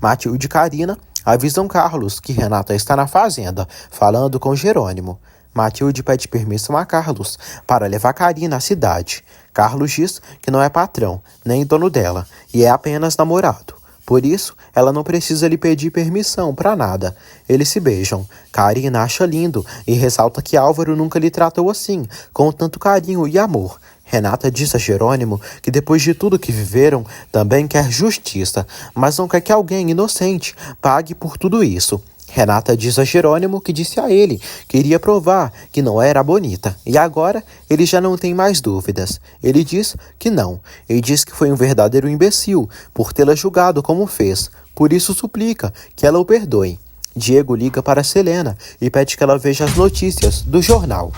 Matilde e Carina avisam Carlos que Renata está na fazenda, falando com Jerônimo. Matilde pede permissão a Carlos para levar Carina à cidade. Carlos diz que não é patrão, nem dono dela, e é apenas namorado. Por isso, ela não precisa lhe pedir permissão para nada. Eles se beijam. Carina acha lindo e ressalta que Álvaro nunca lhe tratou assim, com tanto carinho e amor. Renata diz a Jerônimo que depois de tudo que viveram, também quer justiça, mas não quer que alguém inocente pague por tudo isso. Renata diz a Jerônimo que disse a ele que iria provar que não era bonita, e agora ele já não tem mais dúvidas. Ele diz que não, e diz que foi um verdadeiro imbecil por tê-la julgado como fez, por isso suplica que ela o perdoe. Diego liga para Selena e pede que ela veja as notícias do jornal.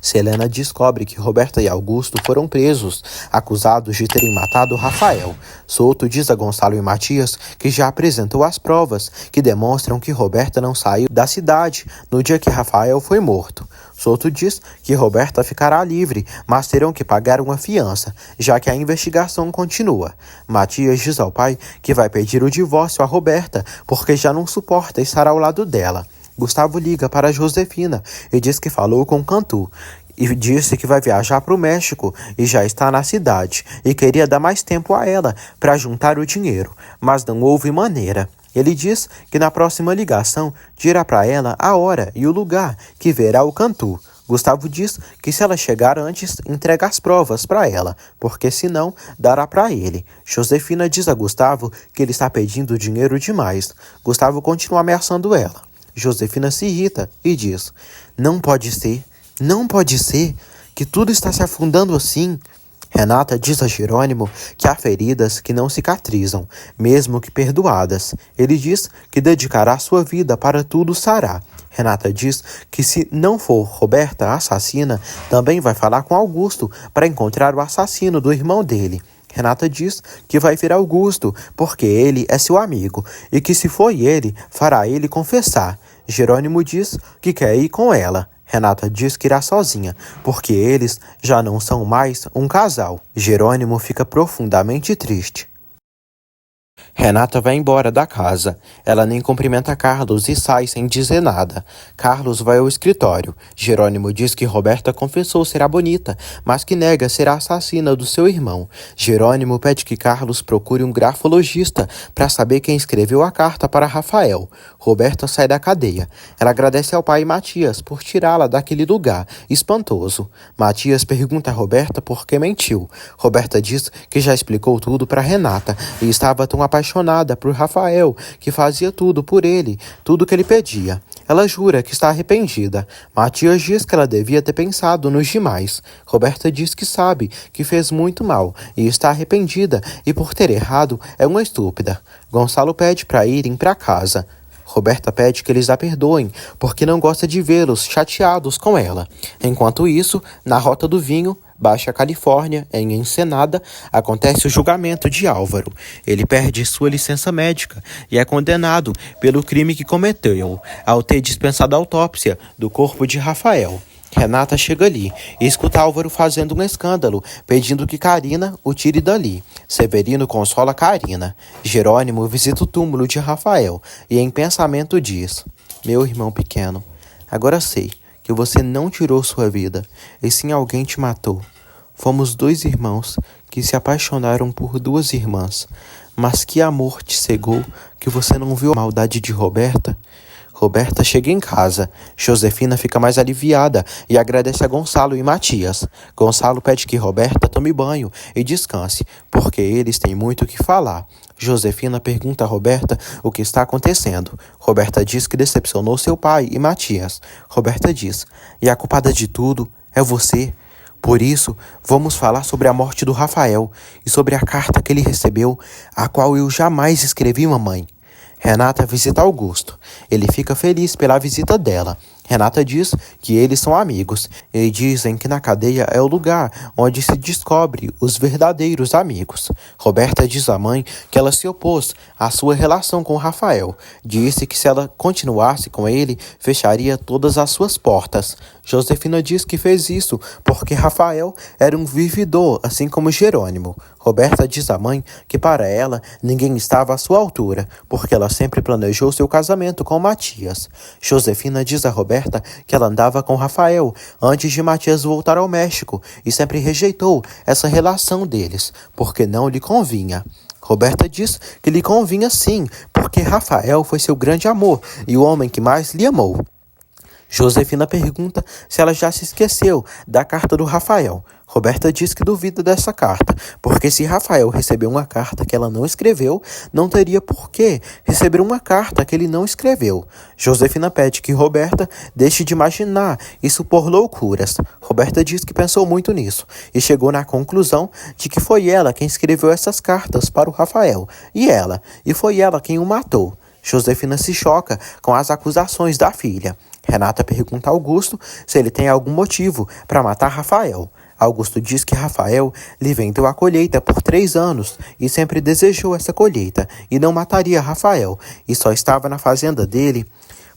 Selena descobre que Roberta e Augusto foram presos, acusados de terem matado Rafael. Souto diz a Gonçalo e Matias que já apresentou as provas que demonstram que Roberta não saiu da cidade no dia que Rafael foi morto. Souto diz que Roberta ficará livre, mas terão que pagar uma fiança, já que a investigação continua. Matias diz ao pai que vai pedir o divórcio a Roberta, porque já não suporta estar ao lado dela. Gustavo liga para Josefina e diz que falou com Cantu e disse que vai viajar para o México e já está na cidade e queria dar mais tempo a ela para juntar o dinheiro, mas não houve maneira. Ele diz que na próxima ligação dirá para ela a hora e o lugar que verá o Cantu. Gustavo diz que se ela chegar antes, entrega as provas para ela, porque senão dará para ele. Josefina diz a Gustavo que ele está pedindo dinheiro demais. Gustavo continua ameaçando ela. Josefina se irrita e diz: não pode ser, que tudo está se afundando assim. Renata diz a Jerônimo que há feridas que não cicatrizam, mesmo que perdoadas. Ele diz que dedicará sua vida para tudo sarar. Renata diz que se não for Roberta a assassina, também vai falar com Augusto para encontrar o assassino do irmão dele. Renata diz que vai ver Augusto, porque ele é seu amigo, e que se foi ele, fará ele confessar. Jerônimo diz que quer ir com ela. Renata diz que irá sozinha, porque eles já não são mais um casal. Jerônimo fica profundamente triste. Renata vai embora da casa. Ela nem cumprimenta Carlos e sai sem dizer nada. Carlos vai ao escritório. Jerônimo diz que Roberta confessou ser a bonita, mas que nega ser a assassina do seu irmão. Jerônimo pede que Carlos procure um grafologista para saber quem escreveu a carta para Rafael. Roberta sai da cadeia. Ela agradece ao pai Matias por tirá-la daquele lugar espantoso. Matias pergunta a Roberta por que mentiu. Roberta diz que já explicou tudo para Renata e estava tão apaixonada por Rafael, que fazia tudo por ele, tudo que ele pedia. Ela jura que está arrependida. Matias diz que ela devia ter pensado nos demais. Roberta diz que sabe que fez muito mal e está arrependida e por ter errado é uma estúpida. Gonçalo pede para irem para casa. Roberta pede que eles a perdoem, porque não gosta de vê-los chateados com ela. Enquanto isso, na Rota do Vinho, Baixa Califórnia, em Ensenada, acontece o julgamento de Álvaro. Ele perde sua licença médica e é condenado pelo crime que cometeu, ao ter dispensado a autópsia do corpo de Rafael. Renata chega ali e escuta Álvaro fazendo um escândalo, pedindo que Carina o tire dali. Severino consola Carina. Jerônimo visita o túmulo de Rafael e em pensamento diz: meu irmão pequeno, agora sei que você não tirou sua vida, e sim alguém te matou. Fomos dois irmãos que se apaixonaram por duas irmãs, mas que amor te cegou que você não viu a maldade de Roberta? Roberta chega em casa. Josefina fica mais aliviada e agradece a Gonçalo e Matias. Gonçalo pede que Roberta tome banho e descanse, porque eles têm muito o que falar. Josefina pergunta a Roberta o que está acontecendo. Roberta diz que decepcionou seu pai e Matias. Roberta diz: e a culpada de tudo é você. Por isso, vamos falar sobre a morte do Rafael e sobre a carta que ele recebeu, a qual eu jamais escrevi, mamãe. Renata visita Augusto. Ele fica feliz pela visita dela. Renata diz que eles são amigos e dizem que na cadeia é o lugar onde se descobre os verdadeiros amigos. Roberta diz à mãe que ela se opôs à sua relação com Rafael. Disse que se ela continuasse com ele, fecharia todas as suas portas. Josefina diz que fez isso porque Rafael era um vividor, assim como Jerônimo. Roberta diz à mãe que para ela ninguém estava à sua altura, porque ela sempre planejou seu casamento com Matias. Josefina diz a Roberta que ela andava com Rafael antes de Matias voltar ao México e sempre rejeitou essa relação deles, porque não lhe convinha. Roberta diz que lhe convinha sim, porque Rafael foi seu grande amor e o homem que mais lhe amou. Josefina pergunta se ela já se esqueceu da carta do Rafael. Roberta diz que duvida dessa carta, porque se Rafael recebeu uma carta que ela não escreveu, não teria por que receber uma carta que ele não escreveu. Josefina pede que Roberta deixe de imaginar e supor loucuras. Roberta diz que pensou muito nisso e chegou na conclusão de que foi ela quem escreveu essas cartas para o Rafael, e foi ela quem o matou. Josefina se choca com as acusações da filha. Renata pergunta a Augusto se ele tem algum motivo para matar Rafael. Augusto diz que Rafael lhe vendeu a colheita por 3 anos e sempre desejou essa colheita e não mataria Rafael e só estava na fazenda dele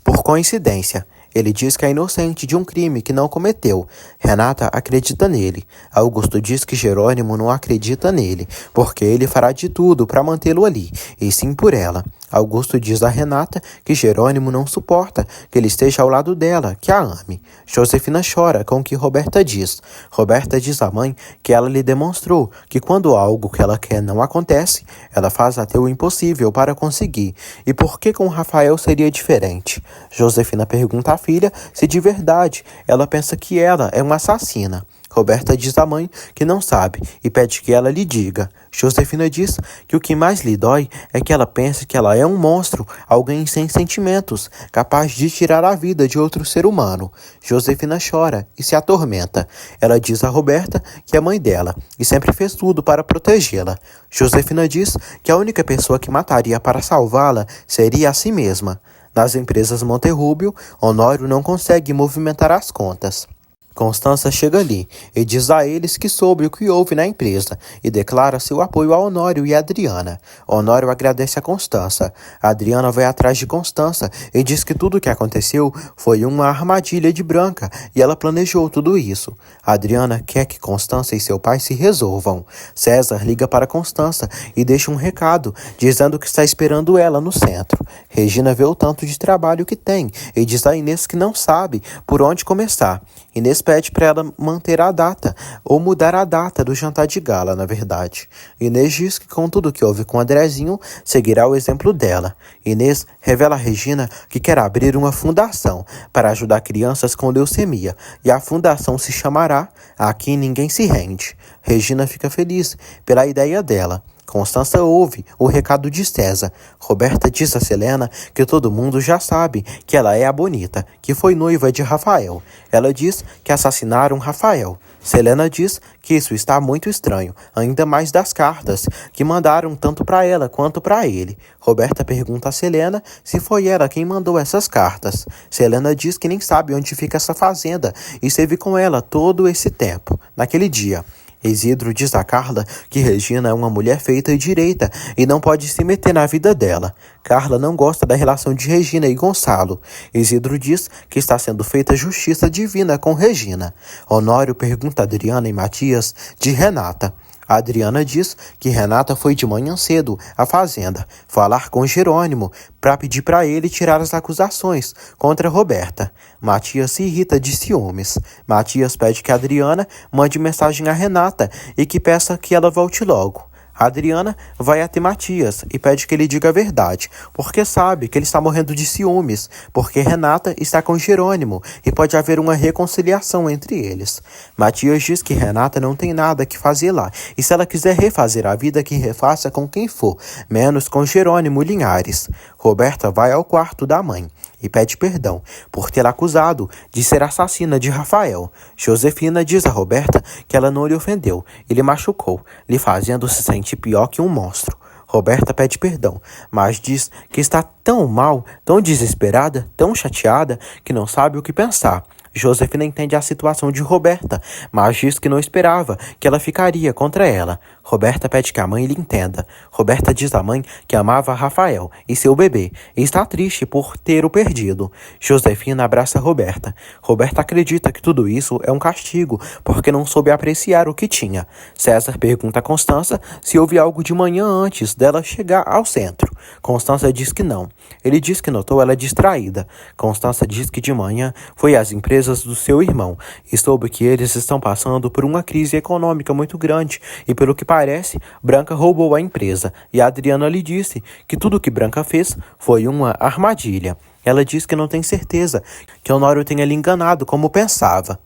por coincidência. Ele diz que é inocente de um crime que não cometeu. Renata acredita nele. Augusto diz que Jerônimo não acredita nele, porque ele fará de tudo para mantê-lo ali, e sim por ela. Augusto diz a Renata que Jerônimo não suporta que ele esteja ao lado dela, que a ame. Josefina chora com o que Roberta diz. Roberta diz à mãe que ela lhe demonstrou que quando algo que ela quer não acontece, ela faz até o impossível para conseguir. E por que com Rafael seria diferente? Josefina pergunta à filha se de verdade ela pensa que ela é uma assassina. Roberta diz à mãe que não sabe e pede que ela lhe diga. Josefina diz que o que mais lhe dói é que ela pensa que ela é um monstro, alguém sem sentimentos, capaz de tirar a vida de outro ser humano. Josefina chora e se atormenta. Ela diz a Roberta que é mãe dela e sempre fez tudo para protegê-la. Josefina diz que a única pessoa que mataria para salvá-la seria a si mesma. Nas empresas Monterrubio, Honório não consegue movimentar as contas. Constança chega ali e diz a eles que soube o que houve na empresa e declara seu apoio a Honório e a Adriana. Honório agradece a Constança. A Adriana vai atrás de Constança e diz que tudo o que aconteceu foi uma armadilha de Branca e ela planejou tudo isso. A Adriana quer que Constança e seu pai se resolvam. César liga para Constança e deixa um recado dizendo que está esperando ela no centro. Regina vê o tanto de trabalho que tem e diz a Inês que não sabe por onde começar. Inês pede para ela manter a data, ou mudar a data do jantar de gala, na verdade. Inês diz que com tudo que houve com Andrezinho, seguirá o exemplo dela. Inês revela a Regina que quer abrir uma fundação para ajudar crianças com leucemia, e a fundação se chamará Aqui Ninguém Se Rende. Regina fica feliz pela ideia dela. Constança ouve o recado de César. Roberta diz a Selena que todo mundo já sabe que ela é a bonita, que foi noiva de Rafael. Ela diz que assassinaram Rafael. Selena diz que isso está muito estranho, ainda mais das cartas, que mandaram tanto para ela quanto para ele. Roberta pergunta a Selena se foi ela quem mandou essas cartas. Selena diz que nem sabe onde fica essa fazenda e esteve com ela todo esse tempo, naquele dia. Isidro diz a Carla que Regina é uma mulher feita e direita e não pode se meter na vida dela. Carla não gosta da relação de Regina e Gonçalo. Isidro diz que está sendo feita justiça divina com Regina. Honório pergunta a Adriana e Matias de Renata. A Adriana diz que Renata foi de manhã cedo à fazenda falar com Jerônimo para pedir para ele tirar as acusações contra Roberta. Matias se irrita de ciúmes. Matias pede que a Adriana mande mensagem a Renata e que peça que ela volte logo. A Adriana vai até Matias e pede que ele diga a verdade, porque sabe que ele está morrendo de ciúmes, porque Renata está com Jerônimo e pode haver uma reconciliação entre eles. Matias diz que Renata não tem nada que fazer lá, e se ela quiser refazer a vida, que refaça com quem for, menos com Jerônimo Linhares. Roberta vai ao quarto da mãe e pede perdão por ter acusado de ser assassina de Rafael. Josefina diz a Roberta que ela não lhe ofendeu e lhe machucou, lhe fazendo se sentir pior que um monstro. Roberta pede perdão, mas diz que está tão mal, tão desesperada, tão chateada, que não sabe o que pensar. Josefina entende a situação de Roberta, mas diz que não esperava que ela ficaria contra ela. Roberta pede que a mãe lhe entenda. Roberta diz à mãe que amava Rafael e seu bebê e está triste por ter o perdido. Josefina abraça Roberta. Roberta acredita que tudo isso é um castigo porque não soube apreciar o que tinha. César pergunta a Constança se houve algo de manhã antes dela chegar ao centro. Constança diz que não. Ele diz que notou ela distraída. Constança diz que de manhã foi às empresas do seu irmão e soube que eles estão passando por uma crise econômica muito grande e, pelo que parece, Branca roubou a empresa e Adriana lhe disse que tudo que Branca fez foi uma armadilha. Ela diz que não tem certeza que Honório tenha lhe enganado como pensava.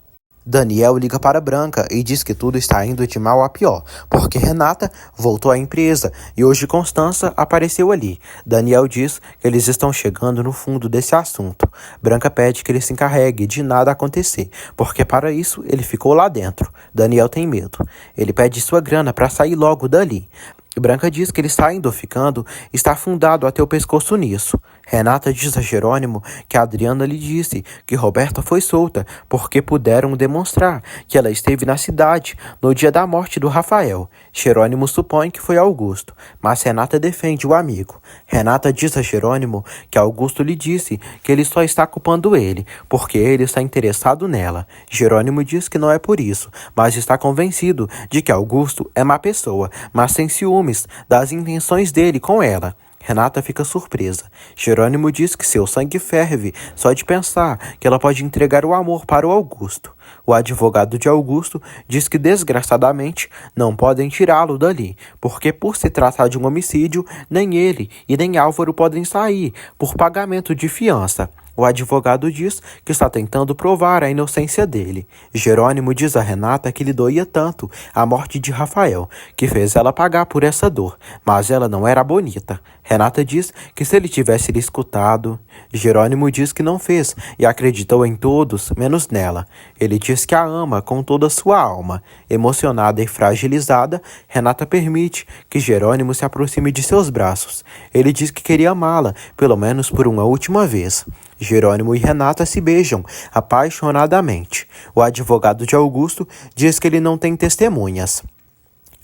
Daniel liga para Branca e diz que tudo está indo de mal a pior, porque Renata voltou à empresa e hoje Constança apareceu ali. Daniel diz que eles estão chegando no fundo desse assunto. Branca pede que ele se encarregue de nada acontecer, porque para isso ele ficou lá dentro. Daniel tem medo. Ele pede sua grana para sair logo dali. Branca diz que ele está ficando, está afundado até o pescoço nisso. Renata diz a Jerônimo que a Adriana lhe disse que Roberta foi solta porque puderam demonstrar que ela esteve na cidade no dia da morte do Rafael. Jerônimo supõe que foi Augusto, mas Renata defende o amigo. Renata diz a Jerônimo que Augusto lhe disse que ele só está culpando ele, porque ele está interessado nela. Jerônimo diz que não é por isso, mas está convencido de que Augusto é má pessoa, mas tem ciúmes das intenções dele com ela. Renata fica surpresa. Jerônimo diz que seu sangue ferve só de pensar que ela pode entregar o amor para o Augusto. O advogado de Augusto diz que, desgraçadamente, não podem tirá-lo dali, porque, por se tratar de um homicídio, nem ele e nem Álvaro podem sair por pagamento de fiança. O advogado diz que está tentando provar a inocência dele. Jerônimo diz a Renata que lhe doía tanto a morte de Rafael, que fez ela pagar por essa dor, mas ela não era bonita. Renata diz que se ele tivesse lhe escutado. Jerônimo diz que não fez e acreditou em todos, menos nela. Ele diz que a ama com toda a sua alma. Emocionada e fragilizada, Renata permite que Jerônimo se aproxime de seus braços. Ele diz que queria amá-la, pelo menos por uma última vez. Jerônimo e Renata se beijam apaixonadamente. O advogado de Augusto diz que ele não tem testemunhas.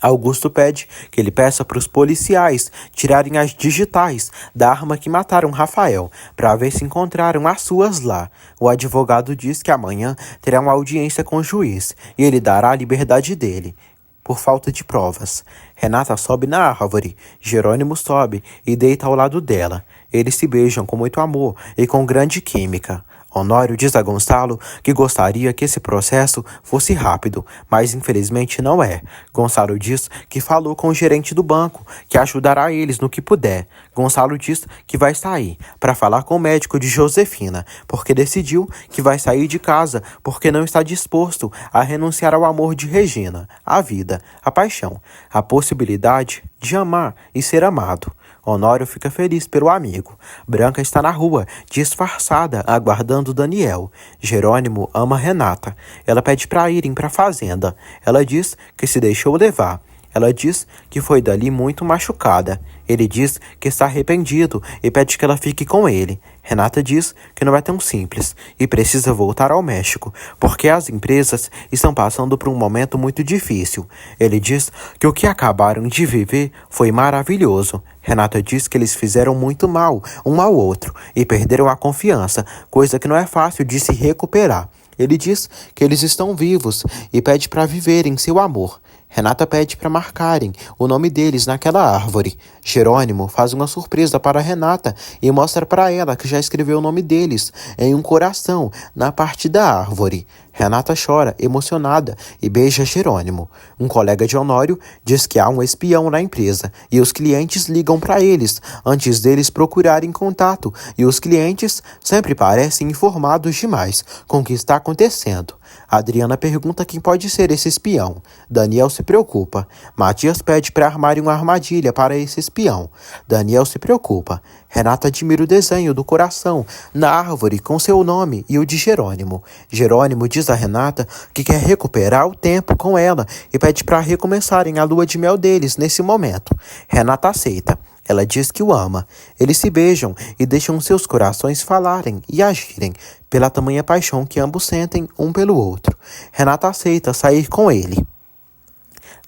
Augusto pede que ele peça para os policiais tirarem as digitais da arma que mataram Rafael, para ver se encontraram as suas lá. O advogado diz que amanhã terá uma audiência com o juiz e ele dará a liberdade dele, por falta de provas. Renata sobe na árvore, Jerônimo sobe e deita ao lado dela. Eles se beijam com muito amor e com grande química. Honório diz a Gonçalo que gostaria que esse processo fosse rápido, mas infelizmente não é. Gonçalo diz que falou com o gerente do banco, que ajudará eles no que puder. Gonçalo diz que vai sair para falar com o médico de Josefina, porque decidiu que vai sair de casa porque não está disposto a renunciar ao amor de Regina, a vida, a paixão, a possibilidade de amar e ser amado. Honório fica feliz pelo amigo. Branca está na rua, disfarçada, aguardando Daniel. Jerônimo ama Renata. Ela pede para irem para a fazenda. Ela diz que se deixou levar. Ela diz que foi dali muito machucada. Ele diz que está arrependido e pede que ela fique com ele. Renata diz que não é tão simples e precisa voltar ao México, porque as empresas estão passando por um momento muito difícil. Ele diz que o que acabaram de viver foi maravilhoso. Renata diz que eles fizeram muito mal um ao outro e perderam a confiança, coisa que não é fácil de se recuperar. Ele diz que eles estão vivos e pede para viverem seu amor. Renata pede para marcarem o nome deles naquela árvore. Jerônimo faz uma surpresa para Renata e mostra para ela que já escreveu o nome deles em um coração na parte da árvore. Renata chora, emocionada, e beija Jerônimo. Um colega de Honório diz que há um espião na empresa e os clientes ligam para eles antes deles procurarem contato, e os clientes sempre parecem informados demais com o que está acontecendo. Adriana pergunta quem pode ser esse espião. Daniel se preocupa. Matias pede para armarem uma armadilha para esse espião. Daniel se preocupa. Renata admira o desenho do coração na árvore com seu nome e o de Jerônimo. Jerônimo diz a Renata que quer recuperar o tempo com ela e pede para recomeçarem a lua de mel deles nesse momento. Renata aceita. Ela diz que o ama. Eles se beijam e deixam seus corações falarem e agirem pela tamanha paixão que ambos sentem um pelo outro. Renata aceita sair com ele.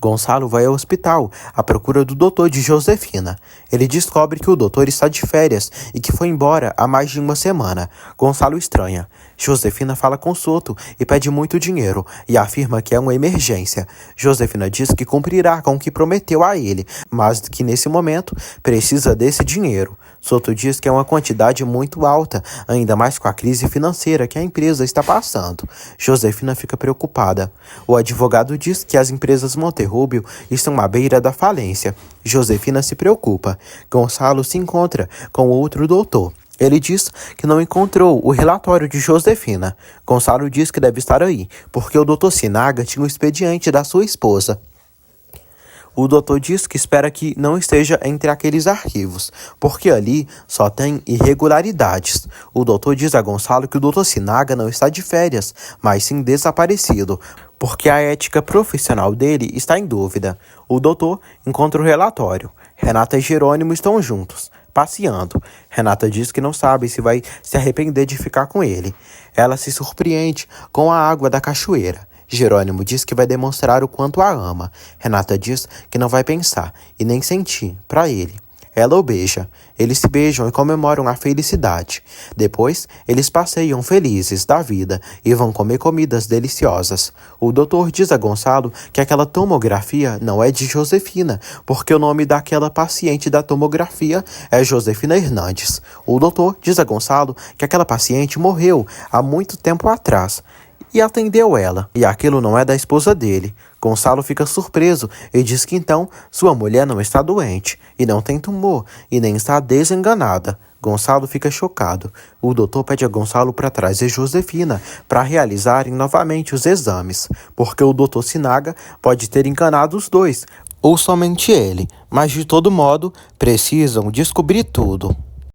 Gonçalo vai ao hospital à procura do doutor de Josefina. Ele descobre que o doutor está de férias e que foi embora há mais de uma semana. Gonçalo estranha. Josefina fala com Soto e pede muito dinheiro e afirma que é uma emergência. Josefina diz que cumprirá com o que prometeu a ele, mas que nesse momento precisa desse dinheiro. Soto diz que é uma quantidade muito alta, ainda mais com a crise financeira que a empresa está passando. Josefina fica preocupada. O advogado diz que as empresas Monterrubio estão à beira da falência. Josefina se preocupa. Gonçalo se encontra com outro doutor. Ele diz que não encontrou o relatório de Josefina. Gonçalo diz que deve estar aí, porque o doutor Sinaga tinha o expediente da sua esposa. O doutor diz que espera que não esteja entre aqueles arquivos, porque ali só tem irregularidades. O doutor diz a Gonçalo que o doutor Sinaga não está de férias, mas sim desaparecido, porque a ética profissional dele está em dúvida. O doutor encontra o relatório. Renata e Jerônimo estão juntos, passeando. Renata diz que não sabe se vai se arrepender de ficar com ele. Ela se surpreende com a água da cachoeira. Jerônimo diz que vai demonstrar o quanto a ama. Renata diz que não vai pensar e nem sentir para ele. Ela o beija. Eles se beijam e comemoram a felicidade. Depois, eles passeiam felizes da vida e vão comer comidas deliciosas. O doutor diz a Gonçalo que aquela tomografia não é de Josefina, porque o nome daquela paciente da tomografia é Josefina Hernandes. O doutor diz a Gonçalo que aquela paciente morreu há muito tempo atrás e atendeu ela, e aquilo não é da esposa dele. Gonçalo fica surpreso e diz que então sua mulher não está doente, e não tem tumor, e nem está desenganada. Gonçalo fica chocado. O doutor pede a Gonçalo para trazer Josefina para realizarem novamente os exames, porque o doutor Sinaga pode ter enganado os dois, ou somente ele, mas de todo modo precisam descobrir tudo.